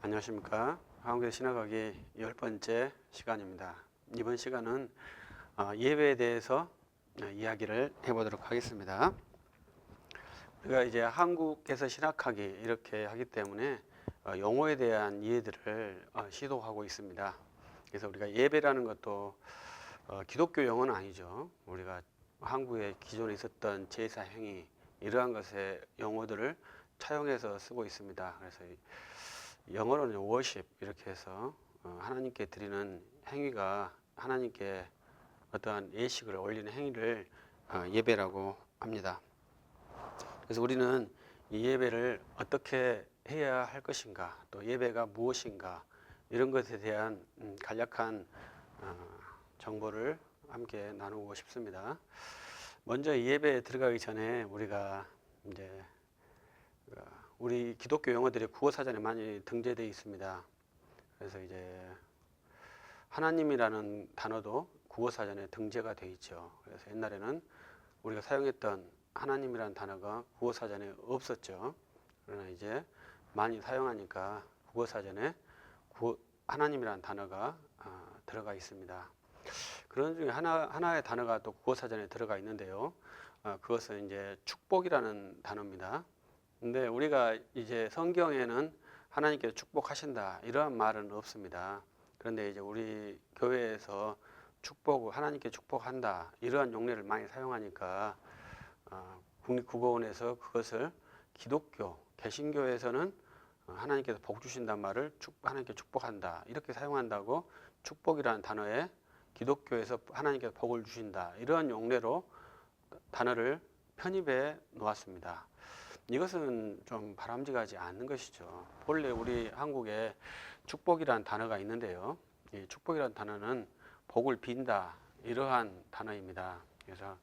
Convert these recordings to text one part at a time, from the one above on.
안녕하십니까. 한국의 신학학의 10번째 시간입니다. 이번 시간은 예배에 대해서 이야기를 해보도록 하겠습니다. 우리가 이제 한국에서 신학하기 이렇게 하기 때문에 용어에 대한 이해들을 시도하고 있습니다. 그래서 우리가 예배라는 것도 기독교 용어는 아니죠. 우리가 한국에 기존에 있었던 제사 행위 이러한 것의 용어들을 차용해서 쓰고 있습니다. 그래서 영어로는 worship 이렇게 해서 하나님께 드리는 행위가 하나님께 어떠한 예식을 올리는 행위를 예배라고 합니다. 그래서 우리는 이 예배를 어떻게 해야 할 것인가, 또 예배가 무엇인가 이런 것에 대한 간략한 정보를 함께 나누고 싶습니다. 먼저 이 예배에 들어가기 전에 우리가 이제 우리 기독교 용어들이 국어사전에 많이 등재되어 있습니다. 그래서 이제 하나님이라는 단어도 국어사전에 등재가 되어 있죠. 그래서 옛날에는 우리가 사용했던 하나님이라는 단어가 국어사전에 없었죠. 그러나 이제 많이 사용하니까 국어사전에 하나님이라는 단어가 들어가 있습니다. 그런 중에 하나의 단어가 또 국어사전에 들어가 있는데요. 그것은 이제 축복이라는 단어입니다. 근데 우리가 이제 성경에는 하나님께서 축복하신다 이러한 말은 없습니다. 그런데 이제 우리 교회에서 하나님께 축복한다 이러한 용례를 많이 사용하니까 국립국어원에서 그것을 기독교 개신교에서는 하나님께서 복 주신다는 말을 하나님께 축복한다 이렇게 사용한다고 축복이라는 단어에 기독교에서 하나님께서 복을 주신다 이러한 용례로 단어를 편입해 놓았습니다. 이것은 좀 바람직하지 않는 것이죠. 본래 우리 한국에 축복이라는 단어가 있는데요. 이 축복이라는 단어는 복을 빈다 이러한 단어입니다. 그래서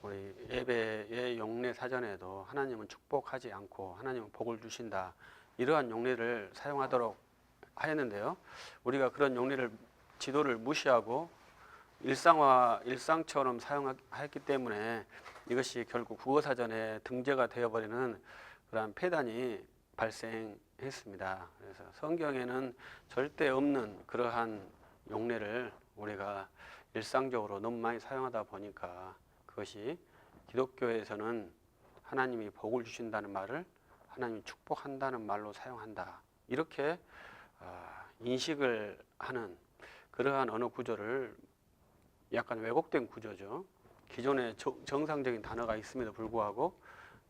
우리 예배의 용례 사전에도 하나님은 축복하지 않고 하나님은 복을 주신다 이러한 용례를 사용하도록 하였는데요. 우리가 그런 용례를 지도를 무시하고 일상처럼 사용했기 때문에 이것이 결국 국어사전에 등재가 되어버리는 그러한 폐단이 발생했습니다. 그래서 성경에는 절대 없는 그러한 용례를 우리가 일상적으로 너무 많이 사용하다 보니까 그것이 기독교에서는 하나님이 복을 주신다는 말을 하나님이 축복한다는 말로 사용한다. 이렇게 인식을 하는 그러한 언어 구조를 약간 왜곡된 구조죠. 기존에 정상적인 단어가 있음에도 불구하고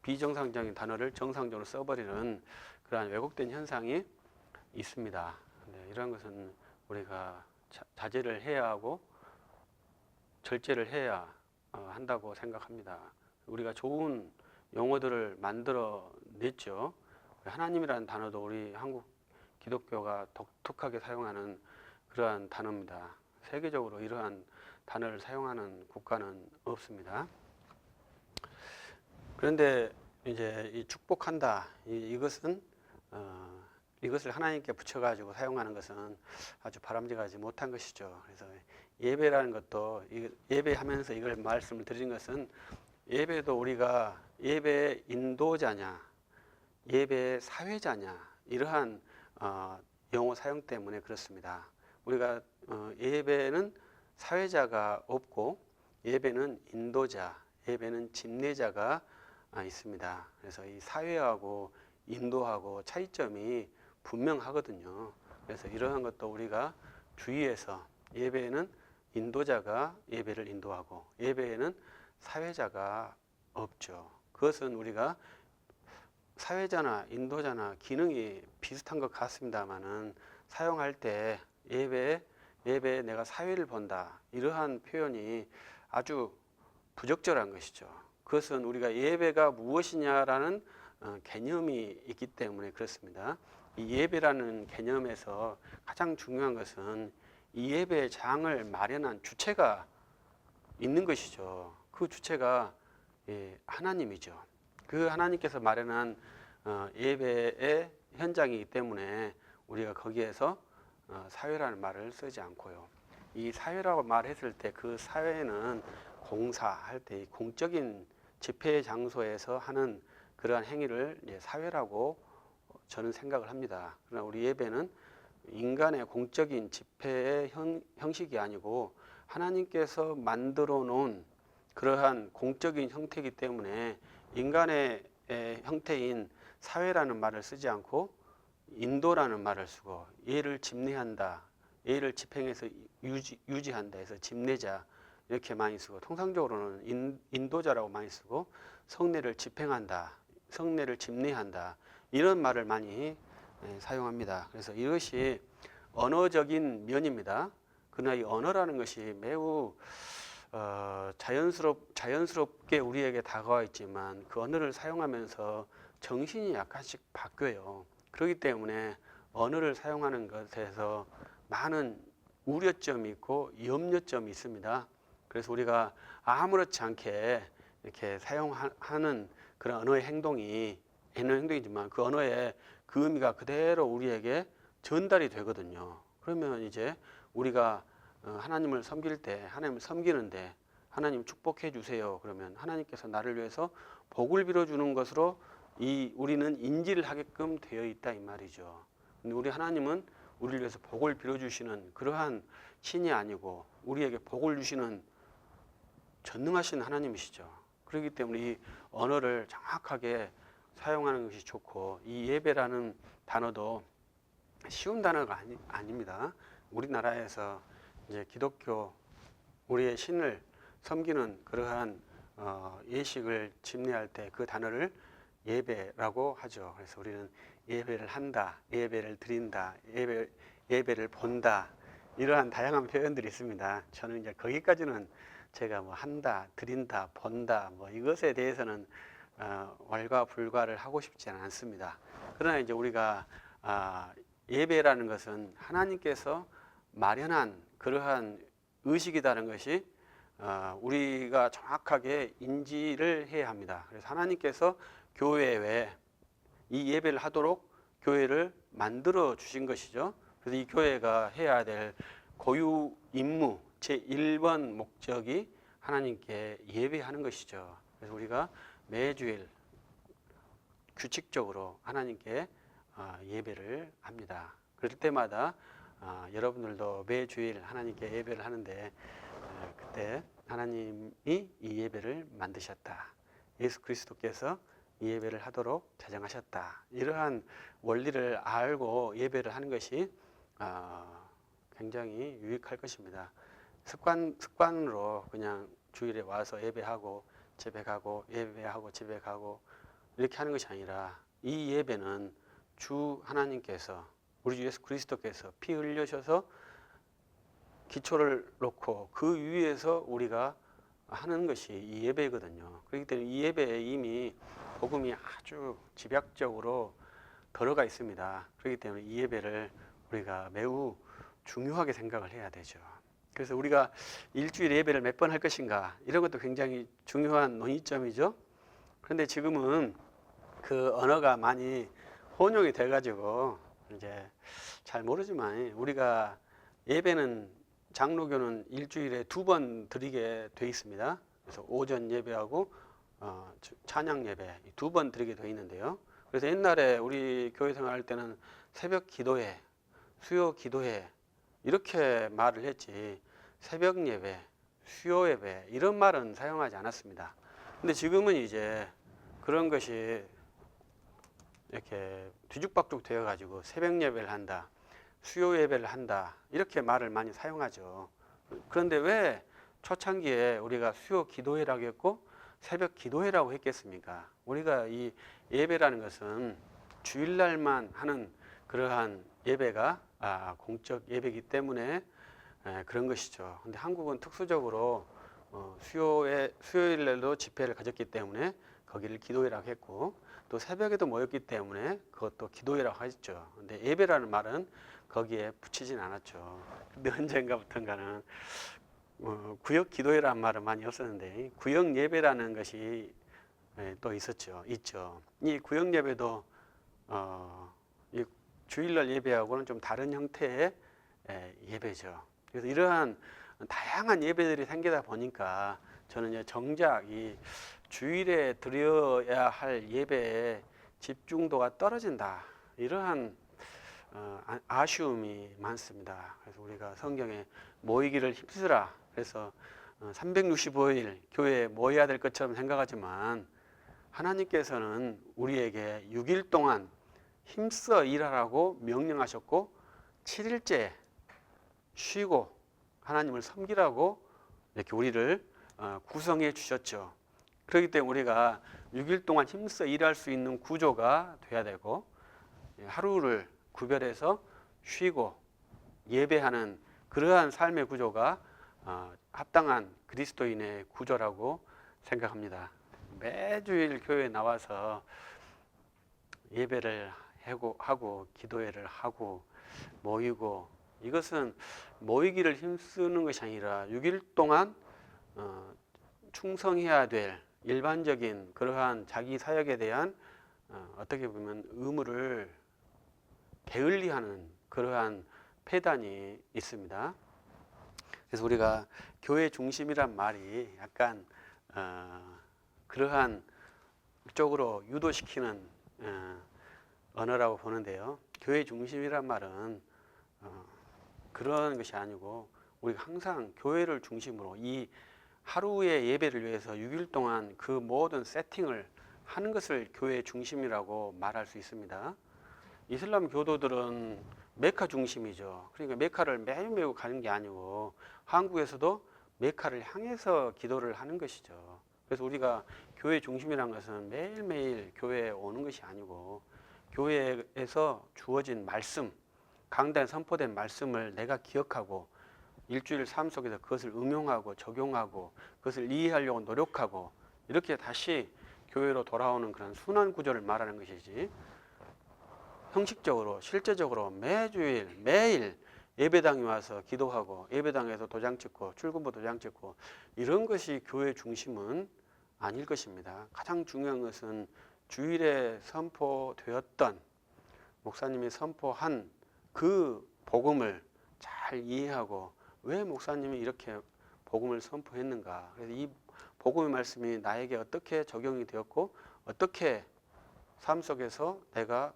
비정상적인 단어를 정상적으로 써버리는 그러한 왜곡된 현상이 있습니다. 이러한 것은 우리가 자제를 해야 하고 절제를 해야 한다고 생각합니다. 우리가 좋은 용어들을 만들어 냈죠. 하나님이라는 단어도 우리 한국 기독교가 독특하게 사용하는 그러한 단어입니다. 세계적으로 이러한 단어를 사용하는 국가는 없습니다. 그런데 이제 이 축복한다 이것을 하나님께 붙여가지고 사용하는 것은 아주 바람직하지 못한 것이죠. 그래서 예배라는 것도 예배하면서 이걸 말씀을 드린 것은 예배도 우리가 예배의 인도자냐, 예배의 사회자냐 이러한 용어 사용 때문에 그렇습니다. 우리가 예배는 사회자가 없고 예배는 인도자, 예배는 집례자가 있습니다. 그래서 이 사회하고 인도하고 차이점이 분명하거든요. 그래서 이러한 것도 우리가 주의해서 예배에는 인도자가 예배를 인도하고 예배에는 사회자가 없죠. 그것은 우리가 사회자나 인도자나 기능이 비슷한 것 같습니다만은 사용할 때 예배에 내가 사회를 본다 이러한 표현이 아주 부적절한 것이죠. 그것은 우리가 예배가 무엇이냐라는 개념이 있기 때문에 그렇습니다. 이 예배라는 개념에서 가장 중요한 것은 이 예배의 장을 마련한 주체가 있는 것이죠. 그 주체가 하나님이죠. 그 하나님께서 마련한 예배의 현장이기 때문에 우리가 거기에서 사회라는 말을 쓰지 않고요. 이 사회라고 말했을 때 그 사회는 공사할 때 공적인 집회 장소에서 하는 그러한 행위를 사회라고 저는 생각을 합니다. 그러나 우리 예배는 인간의 공적인 집회의 형식이 아니고 하나님께서 만들어 놓은 그러한 공적인 형태이기 때문에 인간의 형태인 사회라는 말을 쓰지 않고 인도라는 말을 쓰고 예를 집례한다, 예를 집행해서 유지한다 해서 집례자 이렇게 많이 쓰고, 통상적으로는 인도자라고 많이 쓰고 성례를 집행한다, 성례를 집례한다 이런 말을 많이 사용합니다. 그래서 이것이 언어적인 면입니다. 그러나 이 언어라는 것이 매우 자연스럽게 우리에게 다가와 있지만 그 언어를 사용하면서 정신이 약간씩 바뀌어요. 그렇기 때문에 언어를 사용하는 것에서 많은 우려점이 있고 염려점이 있습니다. 그래서 우리가 아무렇지 않게 이렇게 사용하는 그런 언어의 행동이지만 그 언어의 그 의미가 그대로 우리에게 전달이 되거든요. 그러면 이제 우리가 하나님을 섬길 때, 하나님을 섬기는데 하나님 축복해 주세요. 그러면 하나님께서 나를 위해서 복을 빌어주는 것으로 우리는 인지를 하게끔 되어 있다 이 말이죠. 근데 우리 하나님은 우리를 위해서 복을 빌어주시는 그러한 신이 아니고 우리에게 복을 주시는 전능하신 하나님이시죠. 그렇기 때문에 이 언어를 정확하게 사용하는 것이 좋고, 이 예배라는 단어도 쉬운 단어가 아닙니다. 우리나라에서 이제 기독교 우리의 신을 섬기는 그러한 예식을 집례할 때 그 단어를 예배라고 하죠. 그래서 우리는 예배를 한다, 예배를 드린다, 예배를 본다 이러한 다양한 표현들이 있습니다. 저는 이제 거기까지는 제가 뭐 한다, 드린다, 본다 뭐 이것에 대해서는 왈가불가를 하고 싶지는 않습니다. 그러나 이제 우리가 예배라는 것은 하나님께서 마련한 그러한 의식이라는 것이 우리가 정확하게 인지를 해야 합니다. 그래서 하나님께서 교회에 이 예배를 하도록 교회를 만들어 주신 것이죠. 그래서 이 교회가 해야 될 고유 임무 제1번 목적이 하나님께 예배하는 것이죠. 그래서 우리가 매주일 규칙적으로 하나님께 예배를 합니다. 그럴 때마다 여러분들도 매주일 하나님께 예배를 하는데 그때 하나님이 이 예배를 만드셨다. 예수 그리스도께서 이 예배를 하도록 자정하셨다. 이러한 원리를 알고 예배를 하는 것이 굉장히 유익할 것입니다. 습관으로 그냥 주일에 와서 예배하고 집에 가고 예배하고 집에 가고 이렇게 하는 것이 아니라 이 예배는 주 하나님께서 우리 주 예수 그리스도께서 피 흘려셔서 기초를 놓고 그 위에서 우리가 하는 것이 이 예배거든요. 그렇기 때문에 이 예배에 이미 복음이 아주 집약적으로 들어가 있습니다. 그렇기 때문에 이 예배를 우리가 매우 중요하게 생각을 해야 되죠. 그래서 우리가 일주일에 예배를 몇 번 할 것인가 이런 것도 굉장히 중요한 논의점이죠. 그런데 지금은 그 언어가 많이 혼용이 돼가지고 이제 잘 모르지만 우리가 예배는 장로교는 일주일에 2번 드리게 돼 있습니다. 그래서 오전 예배하고 찬양 예배 2번 드리게 돼 있는데요. 그래서 옛날에 우리 교회 생활할 때는 새벽 기도회, 수요 기도회 이렇게 말을 했지 새벽 예배, 수요 예배 이런 말은 사용하지 않았습니다. 근데 지금은 이제 그런 것이 이렇게 뒤죽박죽 되어 가지고 새벽 예배를 한다, 수요 예배를 한다 이렇게 말을 많이 사용하죠. 그런데 왜 초창기에 우리가 수요 기도회라고 했고 새벽 기도회라고 했겠습니까? 우리가 이 예배라는 것은 주일날만 하는 그러한 예배가 공적 예배이기 때문에 그런 것이죠. 근데 한국은 특수적으로 수요일날도 집회를 가졌기 때문에 거기를 기도회라고 했고 또 새벽에도 모였기 때문에 그것도 기도회라고 하죠. 근데 예배라는 말은 거기에 붙이진 않았죠. 근데 언젠가부터인가는 구역 기도회라는 말은 많이 없었는데 구역 예배라는 것이 또 있죠. 이 구역 예배도 이 주일날 예배하고는 좀 다른 형태의 예배죠. 그래서 이러한 다양한 예배들이 생기다 보니까 저는 이제 정작 이 주일에 드려야 할 예배의 집중도가 떨어진다 이러한 아쉬움이 많습니다. 그래서 우리가 성경에 모이기를 힘쓰라. 그래서 365일 교회에 모여야 될 것처럼 생각하지만 하나님께서는 우리에게 6일 동안 힘써 일하라고 명령하셨고 7일째 쉬고 하나님을 섬기라고 이렇게 우리를 구성해 주셨죠. 그렇기 때문에 우리가 6일 동안 힘써 일할 수 있는 구조가 돼야 되고 하루를 구별해서 쉬고 예배하는 그러한 삶의 구조가 합당한 그리스도인의 구조라고 생각합니다. 매주일 교회에 나와서 예배를 하고 기도회를 하고 모이고 이것은 모이기를 힘쓰는 것이 아니라 6일 동안 충성해야 될 일반적인 그러한 자기 사역에 대한 어떻게 보면 의무를 게을리하는 그러한 폐단이 있습니다. 그래서 우리가 교회 중심이란 말이 약간 그러한 쪽으로 유도시키는 언어라고 보는데요. 교회 중심이란 말은 그런 것이 아니고 우리가 항상 교회를 중심으로 이 하루의 예배를 위해서 6일 동안 그 모든 세팅을 하는 것을 교회 중심이라고 말할 수 있습니다. 이슬람 교도들은 메카 중심이죠. 그러니까 메카를 매일매일 가는 게 아니고 한국에서도 메카를 향해서 기도를 하는 것이죠. 그래서 우리가 교회 중심이라는 것은 매일매일 교회에 오는 것이 아니고 교회에서 주어진 말씀, 강단에 선포된 말씀을 내가 기억하고 일주일 삶 속에서 그것을 응용하고 적용하고 그것을 이해하려고 노력하고 이렇게 다시 교회로 돌아오는 그런 순환 구조를 말하는 것이지, 형식적으로 실제적으로 매주일 매일 예배당에 와서 기도하고 예배당에서 도장 찍고 출근부 도장 찍고 이런 것이 교회 중심은 아닐 것입니다. 가장 중요한 것은 주일에 선포되었던 목사님이 선포한 그 복음을 잘 이해하고 왜 목사님이 이렇게 복음을 선포했는가, 그래서 이 복음의 말씀이 나에게 어떻게 적용이 되었고 어떻게 삶 속에서 내가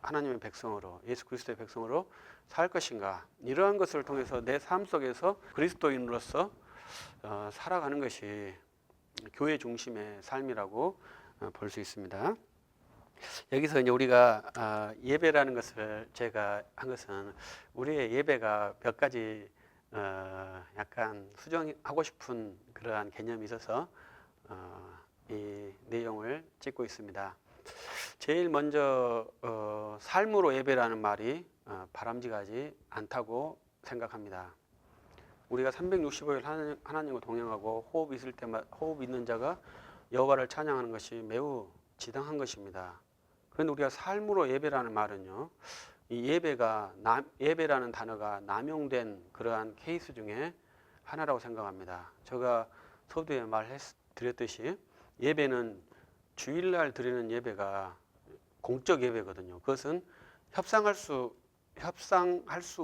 하나님의 백성으로 예수 그리스도의 백성으로 살 것인가, 이러한 것을 통해서 내 삶 속에서 그리스도인으로서 살아가는 것이 교회 중심의 삶이라고 볼 수 있습니다. 여기서 이제 우리가 예배라는 것을 제가 한 것은 우리의 예배가 몇 가지 약간 수정하고 싶은 그러한 개념이 있어서 이 내용을 찍고 있습니다. 제일 먼저 삶으로 예배라는 말이 바람직하지 않다고 생각합니다. 우리가 365일 하나님과 동행하고 호흡이 있을 때마다 호흡 있는 자가 여호와를 찬양하는 것이 매우 지당한 것입니다. 그런데 우리가 삶으로 예배라는 말은요, 이 예배라는 단어가 남용된 그러한 케이스 중에 하나라고 생각합니다. 제가 서두에 말드렸듯이 예배는 주일날 드리는 예배가 공적 예배거든요. 그것은 협상할 수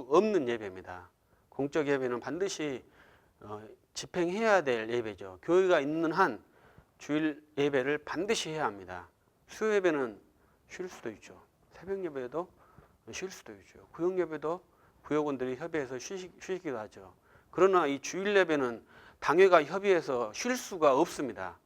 없는 예배입니다. 공적 예배는 반드시 집행해야 될 예배죠. 교회가 있는 한 주일 예배를 반드시 해야 합니다. 수요 예배는 쉴 수도 있죠. 새벽 예배도 쉴 수도 있죠. 구역 예배도 구역원들이 협의해서 쉬기도 하죠. 그러나 이 주일 예배는 당회가 협의해서 쉴 수가 없습니다.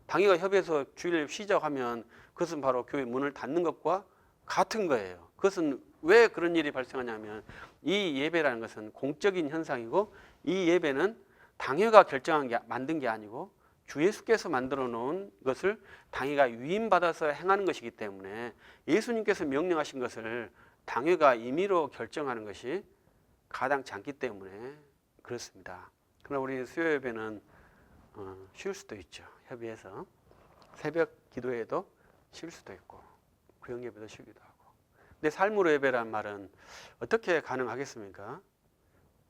당회가 협의해서 주일 예배 시작하면 그것은 바로 교회 문을 닫는 것과 같은 거예요. 그것은 왜 그런 일이 발생하냐면 이 예배라는 것은 공적인 현상이고 이 예배는 당회가 만든 게 아니고 주 예수께서 만들어 놓은 것을 당회가 위임받아서 행하는 것이기 때문에 예수님께서 명령하신 것을 당회가 임의로 결정하는 것이 가당치 않기 때문에 그렇습니다. 그러나 우리 수요 예배는 쉴 수도 있죠. 협의해서 새벽 기도에도 쉴 수도 있고 구역 예배도 쉬기도 하고. 근데 삶으로 예배란 말은 어떻게 가능하겠습니까?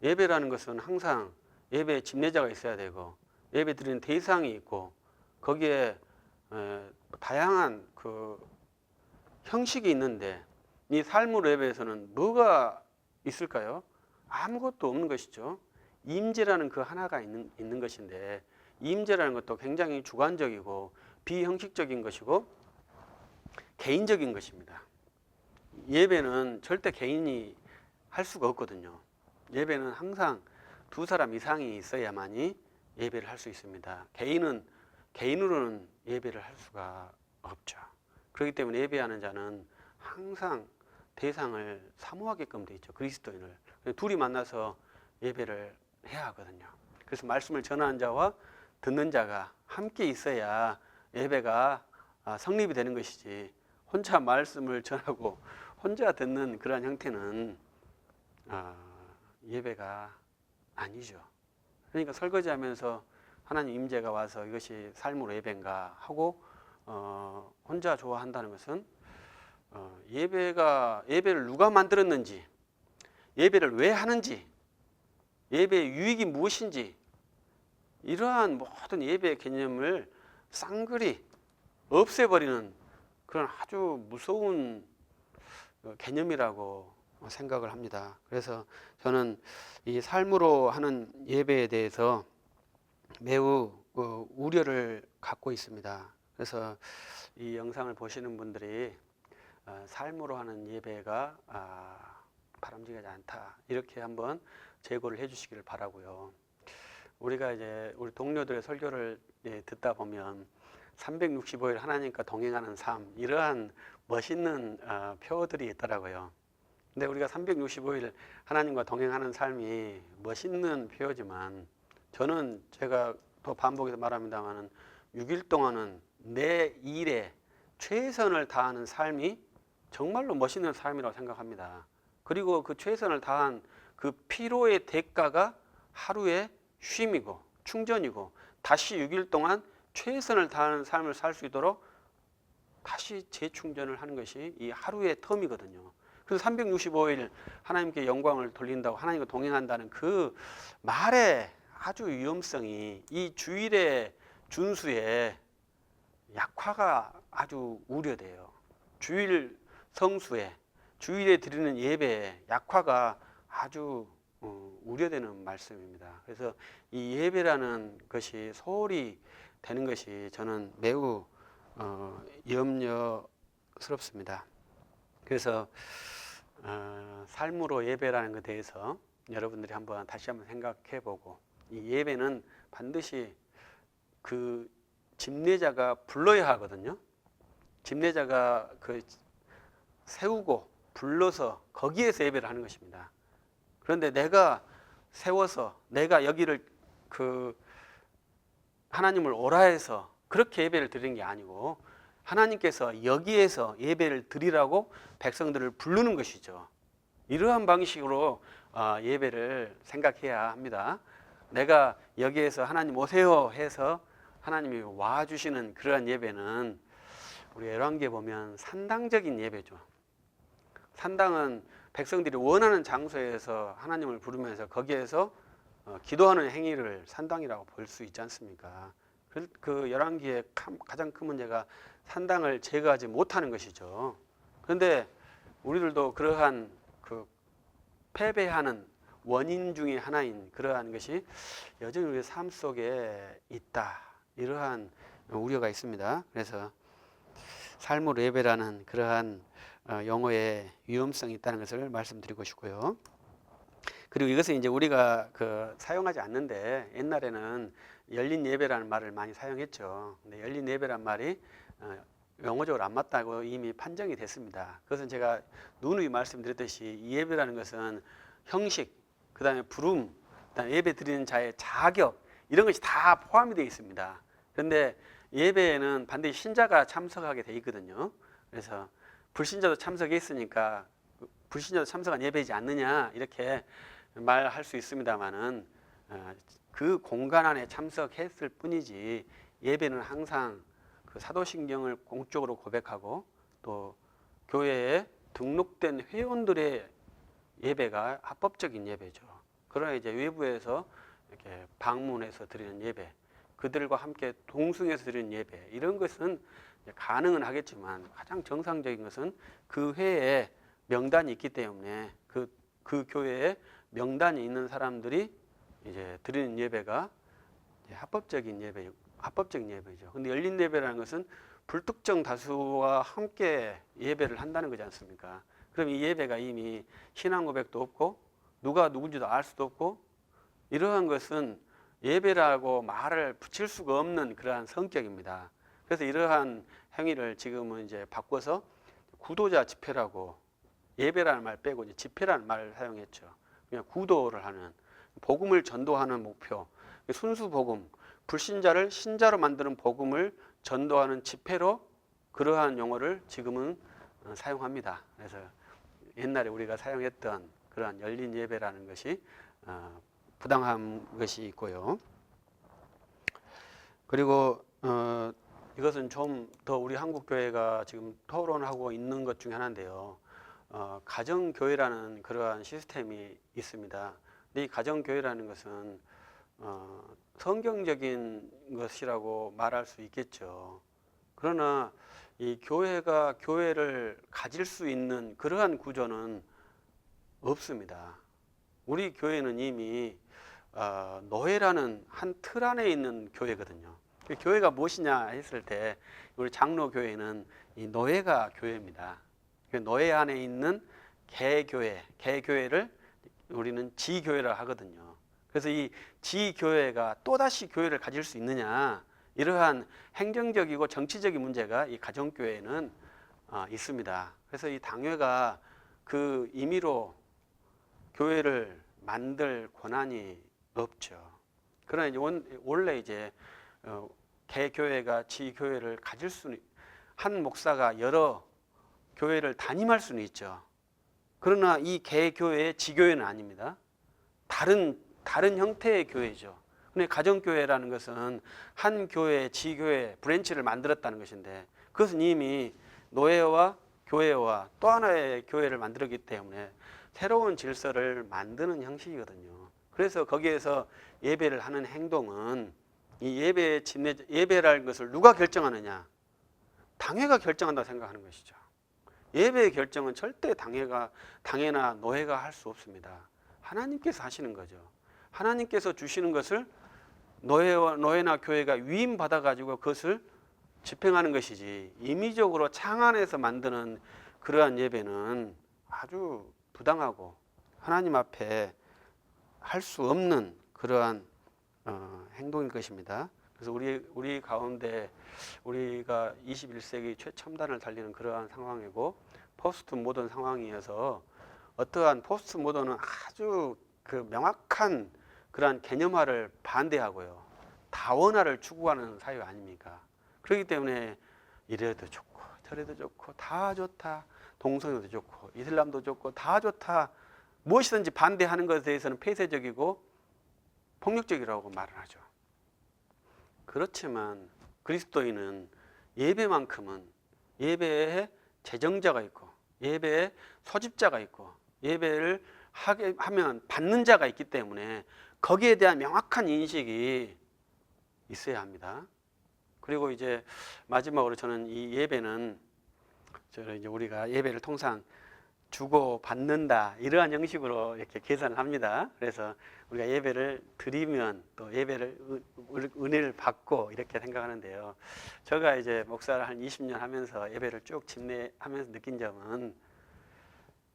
예배라는 것은 항상 예배에 집례자가 있어야 되고 예배 드리는 대상이 있고 거기에 다양한 그 형식이 있는데 이 삶으로 예배에서는 뭐가 있을까요? 아무것도 없는 것이죠. 임재라는 그 하나가 있는 것인데 임재라는 것도 굉장히 주관적이고 비형식적인 것이고 개인적인 것입니다. 예배는 절대 개인이 할 수가 없거든요. 예배는 항상 두 사람 이상이 있어야만이 예배를 할 수 있습니다. 개인으로는 예배를 할 수가 없죠. 그렇기 때문에 예배하는 자는 항상 대상을 사모하게끔 돼 있죠. 그리스도인을. 둘이 만나서 예배를 해야 하거든요. 그래서 말씀을 전하는 자와 듣는 자가 함께 있어야 예배가 성립이 되는 것이지, 혼자 말씀을 전하고 혼자 듣는 그러한 형태는 예배가 아니죠. 그러니까 설거지하면서 하나님 임재가 와서 이것이 삶으로 예배인가 하고 혼자 좋아한다는 것은 예배를 누가 만들었는지, 예배를 왜 하는지, 예배의 유익이 무엇인지, 이러한 모든 예배의 개념을 쌍그리 없애버리는 그런 아주 무서운 개념이라고 생각을 합니다. 그래서 저는 이 삶으로 하는 예배에 대해서 매우 우려를 갖고 있습니다. 그래서 이 영상을 보시는 분들이 삶으로 하는 예배가 바람직하지 않다, 이렇게 한번 제고를 해주시기를 바라고요. 우리가 이제 우리 동료들의 설교를 듣다 보면 365일 하나님과 동행하는 삶, 이러한 멋있는 표어들이 있더라고요. 근데 우리가 365일 하나님과 동행하는 삶이 멋있는 표어지만, 저는 제가 또 반복해서 말합니다만은 6일 동안은 내 일에 최선을 다하는 삶이 정말로 멋있는 삶이라고 생각합니다. 그리고 그 최선을 다한 그 피로의 대가가 하루의 쉼이고 충전이고, 다시 6일 동안 최선을 다하는 삶을 살 수 있도록 다시 재충전을 하는 것이 이 하루의 텀이거든요. 그래서 365일 하나님께 영광을 돌린다고, 하나님과 동행한다는 그 말의 아주 위험성이 이 주일의 준수에 약화가 아주 우려돼요. 주일 성수에, 주일에 드리는 예배에 약화가 아주 우려되는 말씀입니다. 그래서 이 예배라는 것이 소홀히 되는 것이 저는 매우 염려스럽습니다. 그래서 삶으로 예배라는 것에 대해서 여러분들이 다시 한번 생각해 보고, 이 예배는 반드시 그 집례자가 불러야 하거든요. 집례자가 그 세우고 불러서 거기에서 예배를 하는 것입니다. 그런데 내가 세워서 내가 여기를 하나님을 오라 해서 그렇게 예배를 드리는 게 아니고, 하나님께서 여기에서 예배를 드리라고 백성들을 부르는 것이죠. 이러한 방식으로 예배를 생각해야 합니다. 내가 여기에서 하나님 오세요 해서 하나님이 와주시는 그러한 예배는 우리 열왕기에 보면 산당적인 예배죠. 산당은 백성들이 원하는 장소에서 하나님을 부르면서 거기에서 기도하는 행위를 산당이라고 볼 수 있지 않습니까? 그 열왕기의 가장 큰 문제가 산당을 제거하지 못하는 것이죠. 그런데 우리들도 그러한 그 패배하는 원인 중에 하나인 그러한 것이 여전히 우리의 삶 속에 있다, 이러한 우려가 있습니다. 그래서 삶으로 예배라는 그러한 용어의 위험성이 있다는 것을 말씀드리고 싶고요. 그리고 이것은 이제 우리가 사용하지 않는데, 옛날에는 열린 예배라는 말을 많이 사용했죠. 근데 열린 예배란 말이 용어적으로 안 맞다고 이미 판정이 됐습니다. 그것은 제가 누누이 말씀드렸듯이 이 예배라는 것은 형식, 그 다음에 부름, 그다음에 예배 드리는 자의 자격, 이런 것이 다 포함이 되어 있습니다. 그런데 예배에는 반드시 신자가 참석하게 되어 있거든요. 그래서 불신자도 참석했으니까 불신자도 참석한 예배이지 않느냐, 이렇게 말할 수 있습니다만은 그 공간 안에 참석했을 뿐이지, 예배는 항상 그 사도신경을 공적으로 고백하고 또 교회에 등록된 회원들의 예배가 합법적인 예배죠. 그러나 이제 외부에서 이렇게 방문해서 드리는 예배, 그들과 함께 동승해서 드리는 예배, 이런 것은 가능은 하겠지만 가장 정상적인 것은 그 회에 명단이 있기 때문에 그 교회에 명단이 있는 사람들이 이제 드리는 예배가 합법적인 예배죠. 근데 열린 예배라는 것은 불특정 다수와 함께 예배를 한다는 거지 않습니까? 그럼 이 예배가 이미 신앙 고백도 없고 누가 누군지도 알 수도 없고 이러한 것은 예배라고 말을 붙일 수가 없는 그러한 성격입니다. 그래서 이러한 행위를 지금은 이제 바꿔서 구도자 집회라고 예배라는 말 빼고 이제 집회라는 말을 사용했죠. 그냥 구도를 하는 복음을 전도하는 목표, 순수 복음, 불신자를 신자로 만드는 복음을 전도하는 집회로 그러한 용어를 지금은 사용합니다. 그래서 옛날에 우리가 사용했던 그러한 열린 예배라는 것이 부당한 것이 있고요. 그리고 이것은 좀 더 우리 한국 교회가 지금 토론하고 있는 것 중에 하나인데요. 가정교회라는 그러한 시스템이 있습니다. 근데 이 가정교회라는 것은 성경적인 것이라고 말할 수 있겠죠. 그러나 이 교회가 교회를 가질 수 있는 그러한 구조는 없습니다. 우리 교회는 이미 노예라는 한 틀 안에 있는 교회거든요. 교회가 무엇이냐 했을 때 우리 장로교회는 이 노예가 교회입니다. 노예 안에 있는 개교회, 개교회를 우리는 지교회라 하거든요. 그래서 이 지교회가 또다시 교회를 가질 수 있느냐, 이러한 행정적이고 정치적인 문제가 이 가정교회에는 있습니다. 그래서 이 당회가 그 임의로 교회를 만들 권한이 없죠. 그러나 이제 원래 이제 개교회가 지교회를 가질 수는, 한 목사가 여러 교회를 담임할 수는 있죠. 그러나 이 개교회의 지교회는 아닙니다. 다른 형태의 교회죠. 근데 가정교회라는 것은 한 교회, 지교회, 브랜치를 만들었다는 것인데 그것은 이미 노예와 교회와 또 하나의 교회를 만들었기 때문에 새로운 질서를 만드는 형식이거든요. 그래서 거기에서 예배를 하는 행동은 이 예배라는 것을 누가 결정하느냐? 당회가 결정한다고 생각하는 것이죠. 예배의 결정은 절대 당회나 노예가 할 수 없습니다. 하나님께서 하시는 거죠. 하나님께서 주시는 것을 노예나 교회가 위임받아 가지고 그것을 집행하는 것이지, 임의적으로 창안에서 만드는 그러한 예배는 아주 부당하고 하나님 앞에 할 수 없는 그러한 행동일 것입니다. 그래서 우리 가운데 우리가 21세기 최첨단을 달리는 그러한 상황이고 포스트 모던 상황이어서 어떠한 포스트 모던은 아주 그 명확한 그러한 개념화를 반대하고요, 다원화를 추구하는 사회 아닙니까? 그렇기 때문에 이래도 좋고 저래도 좋고 다 좋다, 동성애도 좋고 이슬람도 좋고 다 좋다, 무엇이든지 반대하는 것에 대해서는 폐쇄적이고 폭력적이라고 말을 하죠. 그렇지만 그리스도인은 예배만큼은 예배에 제정자가 있고 예배에 소집자가 있고 예배를 하면 받는 자가 있기 때문에 거기에 대한 명확한 인식이 있어야 합니다. 그리고 이제 마지막으로 저는 이 예배는 이제 우리가 예배를 통상 주고 받는다 이러한 형식으로 이렇게 계산을 합니다. 그래서 우리가 예배를 드리면 또 예배를 은혜를 받고 이렇게 생각하는데요. 제가 이제 목사를 한 20년 하면서 예배를 쭉 집례하면서 느낀 점은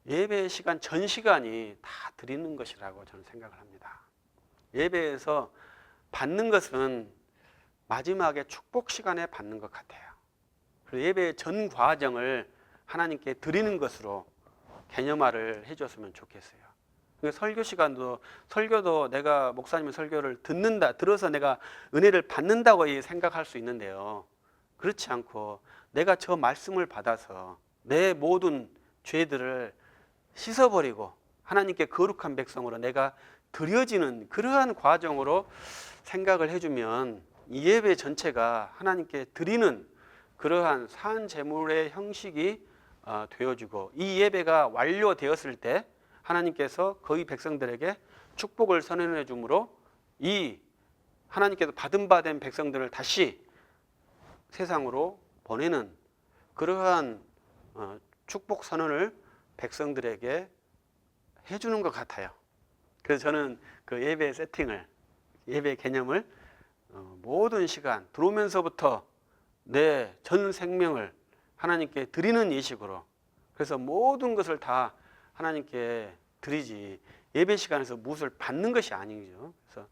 예배 시간 전 시간이 다 드리는 것이라고 저는 생각을 합니다. 예배에서 받는 것은 마지막에 축복 시간에 받는 것 같아요. 그리고 예배 전 과정을 하나님께 드리는 것으로 개념화를 해줬으면 좋겠어요. 설교 시간도, 설교도 내가 목사님의 설교를 들어서 내가 은혜를 받는다고 생각할 수 있는데요. 그렇지 않고 내가 저 말씀을 받아서 내 모든 죄들을 씻어버리고 하나님께 거룩한 백성으로 내가 드려지는 그러한 과정으로 생각을 해주면 이 예배 전체가 하나님께 드리는 그러한 산 제물의 형식이 되어지고, 이 예배가 완료되었을 때 하나님께서 거기 백성들에게 축복을 선언해 주므로 이 하나님께서 받은 바 된 백성들을 다시 세상으로 보내는 그러한 축복 선언을 백성들에게 해주는 것 같아요. 그래서 저는 그 예배 세팅을, 예배 개념을 모든 시간 들어오면서부터 내 전 생명을 하나님께 드리는 예식으로, 그래서 모든 것을 다 하나님께 드리지 예배 시간에서 무엇을 받는 것이 아니죠. 그래서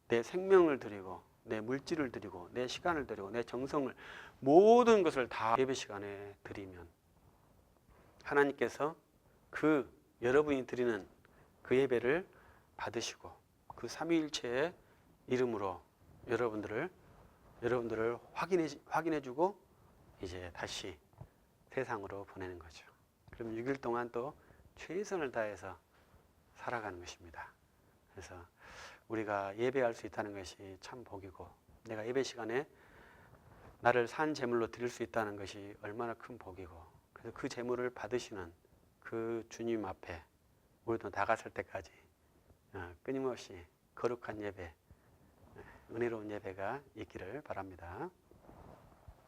내 생명을 드리고 내 물질을 드리고 내 시간을 드리고 내 정성을 모든 것을 다 예배 시간에 드리면 하나님께서 그 여러분이 드리는 그 예배를 받으시고 그 삼위일체의 이름으로 여러분들을 확인해주고 이제 다시 세상으로 보내는 거죠. 그럼 6일 동안 또 최선을 다해서 살아가는 것입니다. 그래서 우리가 예배할 수 있다는 것이 참 복이고 내가 예배 시간에 나를 산 제물로 드릴 수 있다는 것이 얼마나 큰 복이고 그래서 그 제물을 받으시는 그 주님 앞에 우리도 나갔을 때까지 끊임없이 거룩한 예배, 은혜로운 예배가 있기를 바랍니다.